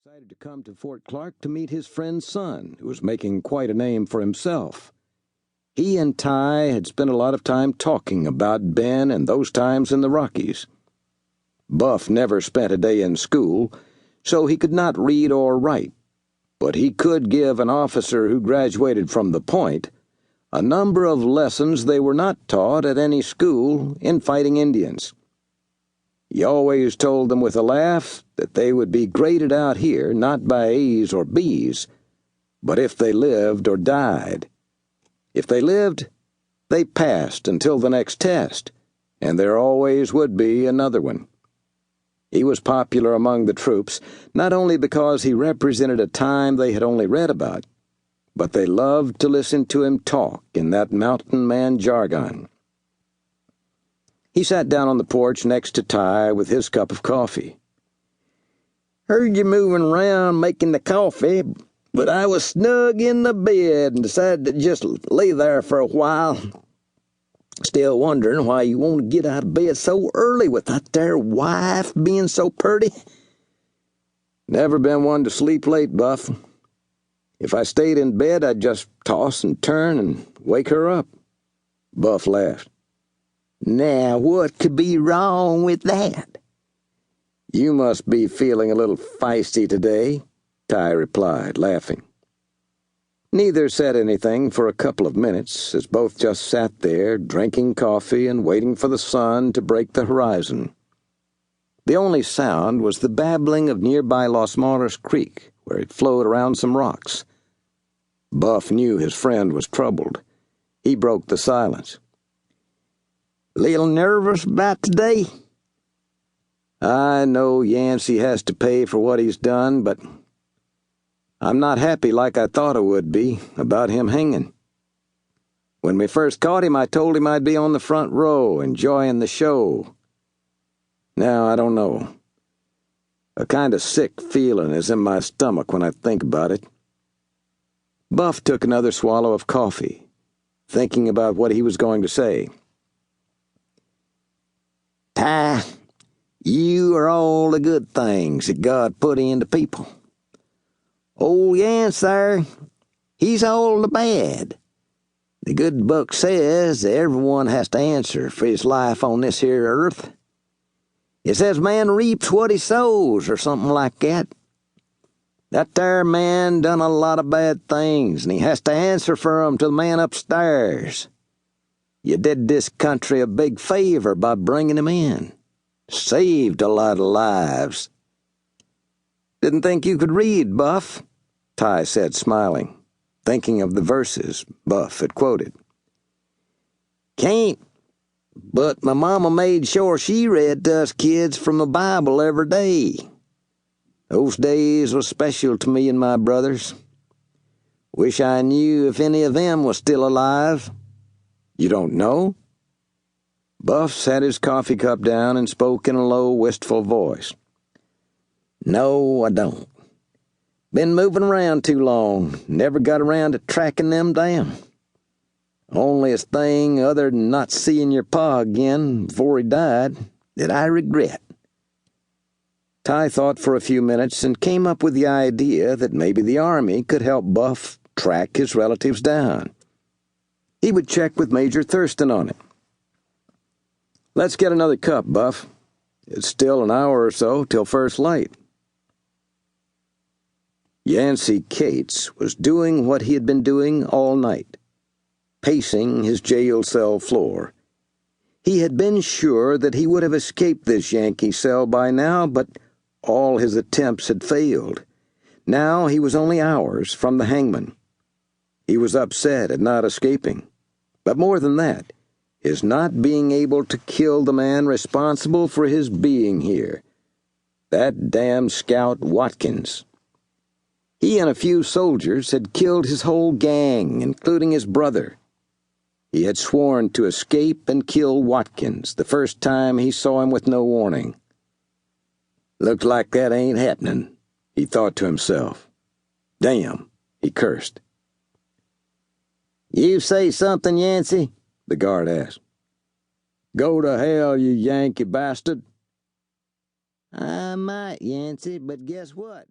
decided to come to Fort Clark to meet his friend's son, who was making quite a name for himself. He and Tye had spent a lot of time talking about Ben and those times in the Rockies. Buff never spent a day in school, so he could not read or write, but he could give an officer who graduated from the Point a number of lessons they were not taught at any school in fighting Indians. He always told them with a laugh that they would be graded out here not by A's or B's, but if they lived or died. If they lived, they passed until the next test, and there always would be another one. He was popular among the troops, not only because he represented a time they had only read about, but they loved to listen to him talk in that mountain man jargon. He sat down on the porch next to Tye with his cup of coffee. "Heard you moving around making the coffee, but I was snug in the bed and decided to just lay there for a while. Still wondering why you want to get out of bed so early with that there wife being so purty." Never been one to sleep late, Buff. If I stayed in bed, I'd just toss and turn and wake her up. Buff laughed. "Now, what could be wrong with that?" "You must be feeling a little feisty today," Tye replied, laughing. Neither said anything for a couple of minutes, as both just sat there, drinking coffee and waiting for the sun to break the horizon. The only sound was the babbling of nearby Los Moros Creek, where it flowed around some rocks. Buff knew his friend was troubled. He broke the silence. "Little nervous about today?" "I know Yancey has to pay for what he's done, but I'm not happy like I thought I would be about him hanging. When we first caught him, I told him I'd be on the front row, enjoying the show. Now, I don't know. A kind of sick feeling is in my stomach when I think about it." Buff took another swallow of coffee, thinking about what he was going to say. "Tye, you are all the good things that God put into people. Old Yance there, he's all the bad. The good book says that everyone has to answer for his life on this here earth. It says man reaps what he sows, or something like that. That there man done a lot of bad things, and he has to answer for 'em to the man upstairs. You did this country a big favor by bringing him in. Saved a lot of lives." "Didn't think you could read, Buff," Tye said, smiling, thinking of the verses Buff had quoted. "Can't, but my mama made sure she read to us kids from the Bible every day. Those days was special to me and my brothers. Wish I knew if any of them was still alive." "You don't know?" Buff set his coffee cup down and spoke in a low, wistful voice. "No, I don't. Been moving around too long. Never got around to tracking them down. Onlyest thing other than not seeing your pa again before he died that I regret." Tye thought for a few minutes and came up with the idea that maybe the Army could help Buff track his relatives down. He would check with Major Thurston on it. "Let's get another cup, Buff. It's still an hour or so till first light." Yancey Cates was doing what he had been doing all night, pacing his jail cell floor. He had been sure that he would have escaped this Yankee cell by now, but all his attempts had failed. Now he was only hours from the hangman. He was upset at not escaping, but more than that, his not being able to kill the man responsible for his being here. That damn scout Wakins. He and a few soldiers had killed his whole gang, including his brother. He had sworn to escape and kill Watkins the first time he saw him with no warning. "Looks like that ain't happening," he thought to himself. "Damn," he cursed. "You say something, Yancey?" the guard asked. "Go to hell, you Yankee bastard." "I might, Yancey, but guess what?